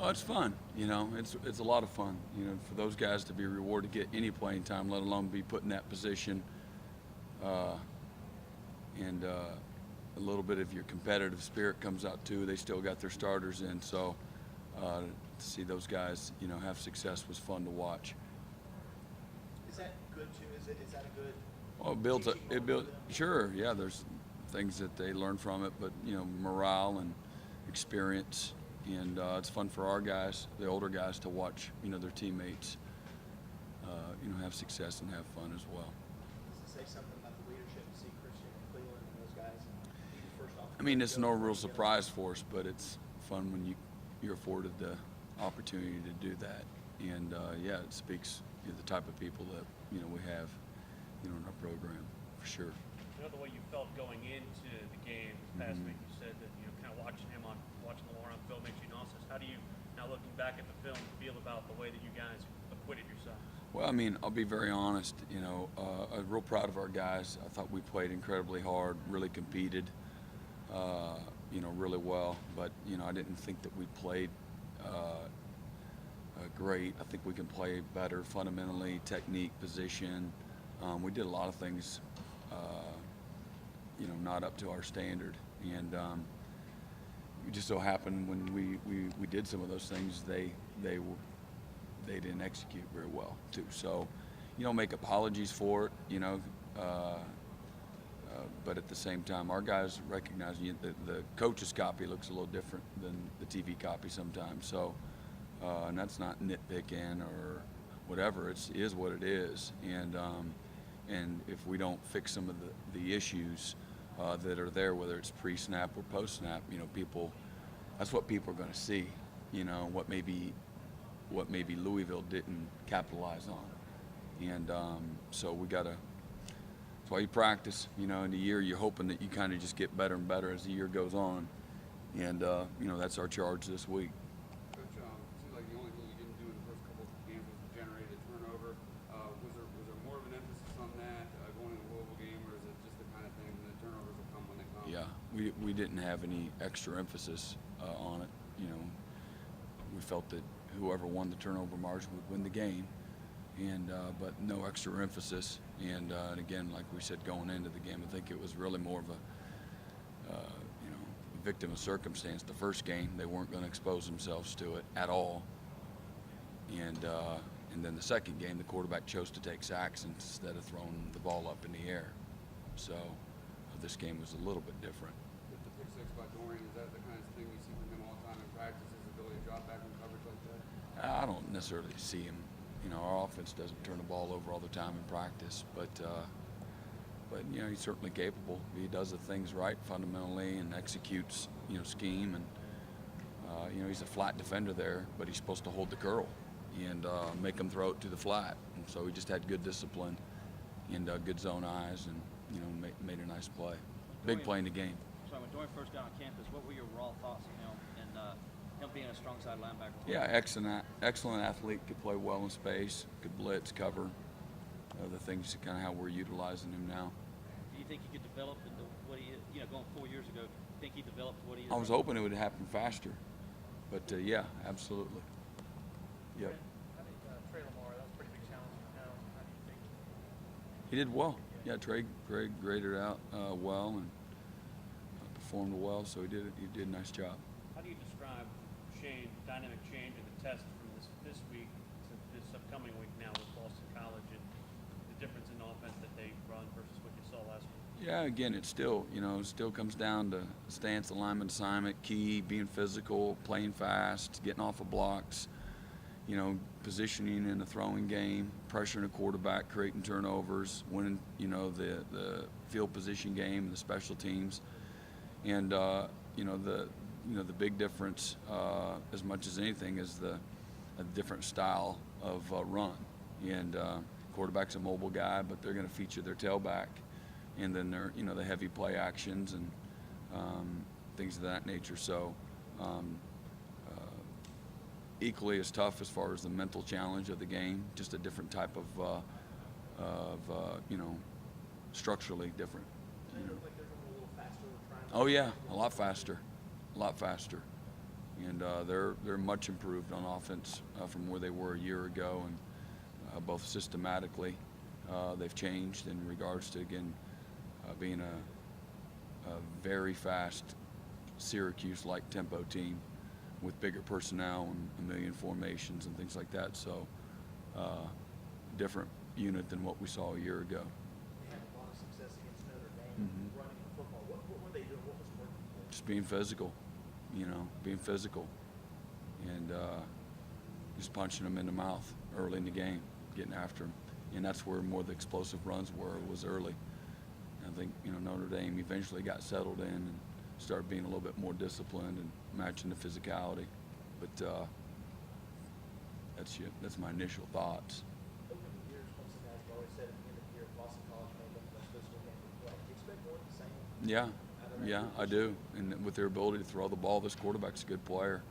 Oh, it's fun. It's a lot of fun. For those guys to be rewarded to get any playing time, let alone be put in that position, uh, and a little bit of your competitive spirit comes out too. They still got their starters in, so to see those guys, have success was fun to watch. Is that good too? Is that a good Well, it builds. teaching It moment for built. them? Sure, yeah. There's things that they learn from it, but morale and experience, and it's fun for our guys, the older guys, to watch their teammates, have success and have fun as well. Does it say something about the leadership you see Christian and Cleveland and those guys? Even first off, I mean, it's no real together? surprise for us, but it's fun when you're afforded the opportunity to do that, and yeah, it speaks the type of people that we have in our program for sure. The way you felt going into the game this past week, you said that kind of watching Lamar on film makes you nauseous. How do you, now looking back at the film, feel about the way that you guys acquitted yourselves? Well, I mean, I'll be very honest. I'm real proud of our guys. I thought we played incredibly hard, really competed, really well. But I didn't think that we played great. I think we can play better fundamentally, technique, position. We did a lot of things, not up to our standard, and it just so happened when we did some of those things, they didn't execute very well too. So, make apologies for it, but at the same time, our guys recognize the coach's copy looks a little different than the TV copy sometimes. So, and that's not nitpicking or whatever. It is what it is, and if we don't fix some of the issues that are there, whether it's pre-snap or post-snap, that's what people are going to see. What maybe Louisville didn't capitalize on, and so we gotta. That's why you practice. In the year, you're hoping that you kind of just get better and better as the year goes on, and that's our charge this week. Coach, it seemed like the only thing you didn't do in the first couple of games was generate a turnover. Was there more of an emphasis on that going into the Louisville game, or is it just the kind of thing that turnovers will come when they come? Yeah, we didn't have any extra emphasis on it. We felt that whoever won the turnover margin would win the game, and but no extra emphasis. And again, like we said going into the game, I think it was really more of a victim of circumstance. The first game, they weren't going to expose themselves to it at all, and then the second game, the quarterback chose to take sacks instead of throwing the ball up in the air. So this game was a little bit different. With the pick six by Dorian, is that the kind of thing you see from him all the time in practice, his ability to drop back in coverage like that? I don't necessarily see him. Our offense doesn't turn the ball over all the time in practice, but he's certainly capable. He does the things right fundamentally and executes scheme, and he's a flat defender there, but he's supposed to hold the curl and make them throw it to the flat. And so he just had good discipline and good zone eyes, and made a nice play. Big play in the game. So when Dorian first got on campus, what were your raw thoughts of him and him being a strong side linebacker? Yeah, excellent athlete, could play well in space, could blitz, cover, the things kind of how we're utilizing him now. Do you think he could develop into what he is, going 4 years ago, think he developed what he is? I was hoping it would happen faster, but yeah, absolutely. Yep. I think Trey Lamar, that was a pretty big challenge for him. How do you think? He did well. Yeah, Trey graded out well and performed well, so he did a nice job. How do you describe dynamic change in the test from this week to this upcoming week now with Boston College, and the difference in offense that they run versus what you saw last week? Yeah, again, it still comes down to stance, alignment, assignment, key, being physical, playing fast, getting off of blocks, positioning in the throwing game, pressuring a quarterback, creating turnovers, winning, the field position game, the special teams, and the big difference, as much as anything, is a different style of run. And quarterback's a mobile guy, but they're going to feature their tailback, and then they're the heavy play actions and things of that nature. So equally as tough as far as the mental challenge of the game, just a different type of structurally different. Does it look like they're going a little faster? Oh yeah, a lot faster. and they're much improved on offense from where they were a year ago, and both systematically they've changed in regards to again being a very fast Syracuse-like tempo team with bigger personnel and a million formations and things like that. So different unit than what we saw a year ago. They had a lot of success against Notre Dame running the football. What were they doing? What was working for them? Just being physical, being physical, and just punching them in the mouth early in the game, getting after them. And that's where more of the explosive runs was early. I think, Notre Dame eventually got settled in and started being a little bit more disciplined and matching the physicality. But that's my initial thoughts. Over the years, Clemson guys have always said at the end of the year, Boston College made them the most physical game to play. Do you expect more of the same? Yeah, I do. And with their ability to throw the ball, this quarterback's a good player.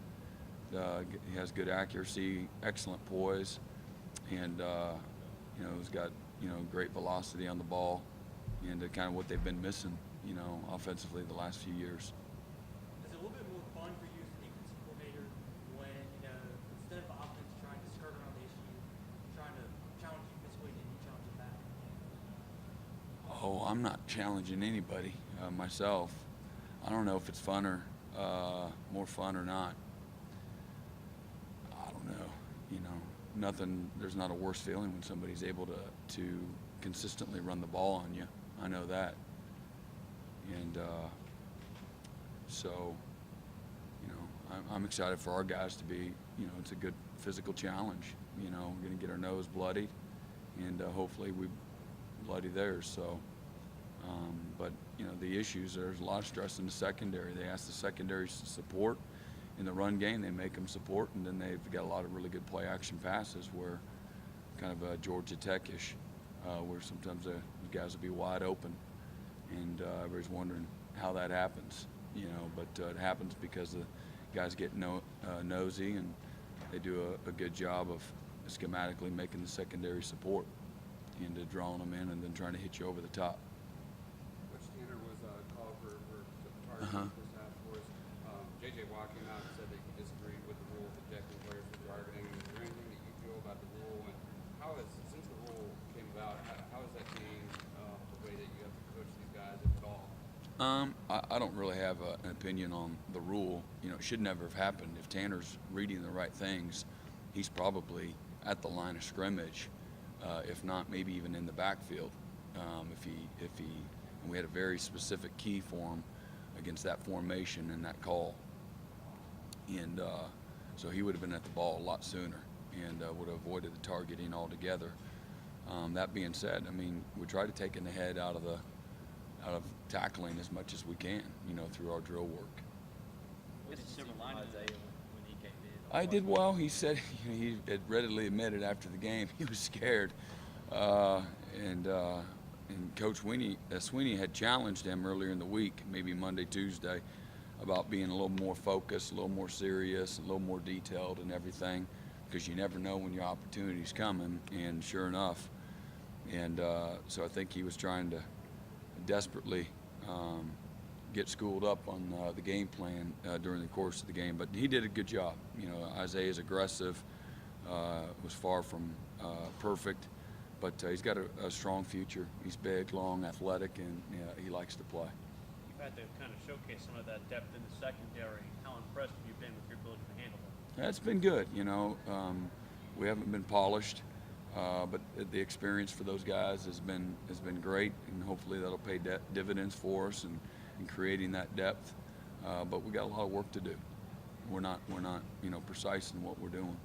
He has good accuracy, excellent poise, and he's got great velocity on the ball, and kind of what they've been missing, offensively the last few years. Is it a little bit more fun for you as a defensive coordinator when, instead of offense trying to skirt around the issue, trying to challenge you physically, and you challenge them back? Oh, I'm not challenging anybody myself. I don't know if it's more fun or not. I don't know. Nothing. There's not a worse feeling when somebody's able to consistently run the ball on you. I know that. And so, I'm excited for our guys to be. It's a good physical challenge. We're going to get our nose bloodied, and hopefully we bloody theirs. So. But the issues, there's a lot of stress in the secondary. They ask the secondary support in the run game, they make them support, and then they've got a lot of really good play action passes where kind of Georgia Tech-ish, where sometimes the guys will be wide open, and everybody's wondering how that happens, but it happens because the guys get nosy, and they do a good job of schematically making the secondary support and drawing them in and then trying to hit you over the top. First half for us. J.J. Watt came out and said that he disagreed with the rule of ejecting players for targeting. Is there anything that you feel about the rule, and since the rule came about, how has that changed the way that you have to coach these guys, if at all? I don't really have an opinion on the rule. It should never have happened. If Tanner's reading the right things, he's probably at the line of scrimmage, if not maybe even in the backfield. And we had a very specific key for him against that formation and that call. And so he would have been at the ball a lot sooner and would have avoided the targeting altogether. That being said, we try to take in the head out of tackling as much as we can, through our drill work. What did you see from Isaiah when he came in? I did well. He said he had readily admitted after the game he was scared. And Coach Sweeney had challenged him earlier in the week, maybe Monday, Tuesday, about being a little more focused, a little more serious, a little more detailed and everything, because you never know when your opportunity's coming, and sure enough. And so I think he was trying to desperately get schooled up on the game plan during the course of the game. But he did a good job. Isaiah's aggressive, was far from perfect. But he's got a strong future. He's big, long, athletic, and he likes to play. You've had to kind of showcase some of that depth in the secondary. How impressed have you been with your ability to handle them? It's been good. We haven't been polished, but the experience for those guys has been great, and hopefully that'll pay dividends for us in creating that depth. But we got a lot of work to do. We're not precise in what we're doing.